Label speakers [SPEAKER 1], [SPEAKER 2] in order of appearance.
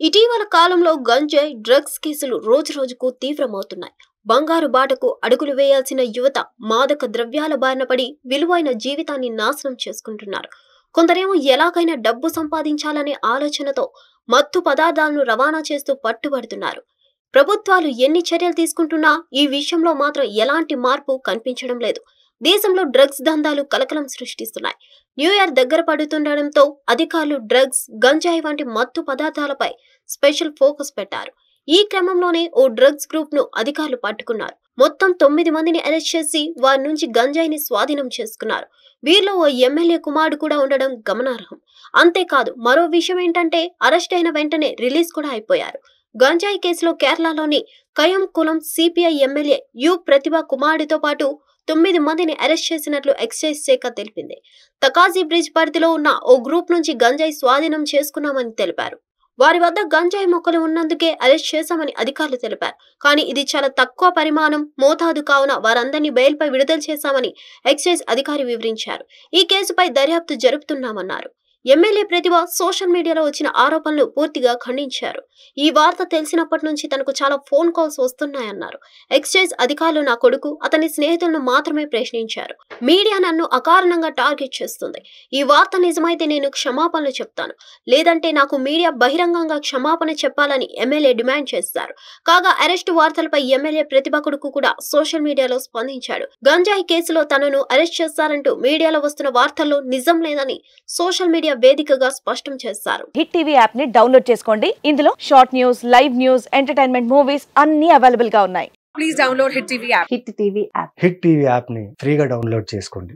[SPEAKER 1] ఇటీవల కాలంలో గంజాయి డ్రగ్స్ కేసులు రోజురోజుకు తీవ్రమవుతున్నాయి. బంగారు బాటకు అడుగులు వేయాల్సిన యువత మాదక ద్రవ్యాల బారిన పడి విలువైన జీవితాన్ని నాశనం చేసుకుంటున్నారు. కొందరేమో ఎలాగైనా డబ్బు సంపాదించాలనే ఆలోచనతో మత్తు పదార్థాలను రవాణా చేస్తూ పట్టుబడుతున్నారు. ప్రభుత్వాలు ఎన్ని చర్యలు తీసుకుంటున్నా ఈ విషయంలో మాత్రం ఎలాంటి మార్పు కనిపించడం లేదు. దేశంలో డ్రగ్స్ దందాలు కలకలం సృష్టిస్తున్నాయి. న్యూ ఇయర్ దగ్గర పడుతుండటంతో అధికారులు డ్రగ్స్, గంజాయి వంటి మత్తు పదార్థాలపై స్పెషల్ ఫోకస్ పెట్టారు. ఈ క్రమంలోనే ఓ డ్రగ్స్ గ్రూప్ ను అధికారులు పట్టుకున్నారు. మొత్తం 9 మందిని అరెస్ట్ చేసి వారి నుంచి గంజాయిని స్వాధీనం చేసుకున్నారు. వీరిలో ఓ ఎమ్మెల్యే కుమారుడు కూడా ఉండడం గమనార్హం. అంతేకాదు, మరో విషయం ఏంటంటే అరెస్ట్ అయిన వెంటనే రిలీజ్ కూడా అయిపోయారు. గంజాయి కేసులో కేరళలోని కయంకులం సిపిఐ ఎమ్మెల్యే యు ప్రతిభ కుమారుడితో పాటు 9 మందిని అరెస్ట్ చేసినట్లు ఎక్సైజ్ శాఖ తెలిపింది. తకాజీ బ్రిడ్జ్ పరిధిలో ఉన్న ఓ గ్రూప్ నుంచి గంజాయి స్వాధీనం చేసుకున్నామని తెలిపారు. వారి వద్ద గంజాయి మొక్కలు ఉన్నందుకే అరెస్ట్ చేశామని అధికారులు తెలిపారు. కానీ ఇది చాలా తక్కువ పరిమాణం, మోతాదు కావున వారందరినీ బెయిల్పై విడుదల చేశామని ఎక్సైజ్ అధికారి వివరించారు. ఈ కేసుపై దర్యాప్తు జరుపుతున్నామన్నారు. ఎమ్మెల్యే ప్రతిభ సోషల్ మీడియాలో వచ్చిన ఆరోపణలు పూర్తిగా ఖండించారు. ఈ వార్త తెలిసినప్పటి నుంచి తనకు చాలా ఫోన్ కాల్స్ వస్తున్నాయన్నారు. ఎక్సైజ్ అధికారులు నా కొడుకు, అతని స్నేహితులను మాత్రమే ప్రశ్నించారు. మీడియా నన్ను అకారణంగా టార్గెట్ చేస్తుంది. ఈ వార్త నిజమైతే నేను క్షమాపణలు చెప్తాను, లేదంటే నాకు మీడియా బహిరంగంగా క్షమాపణ చెప్పాలని ఎమ్మెల్యే డిమాండ్ చేశారు. కాగా అరెస్టు వార్తలపై ఎమ్మెల్యే ప్రతిభ కొడుకు కూడా సోషల్ మీడియాలో స్పందించాడు. గంజాయి కేసులో తనను అరెస్ట్ చేస్తారంటూ మీడియాలో వస్తున్న వార్తల్లో నిజం లేదని సోషల్ మీడియా వేదికగా స్పష్టం చేశారు.
[SPEAKER 2] హిట్ టీవీ యాప్ ని డౌన్లోడ్ చేసుకోండి. ఇందులో short news, live news, entertainment movies అన్ని అవైలబుల్ గా ఉన్నాయి.
[SPEAKER 3] Please download hit TV app.
[SPEAKER 2] Hit TV app
[SPEAKER 4] hit TV app ని ఫ్రీగా డౌన్లోడ్ చేసుకోండి.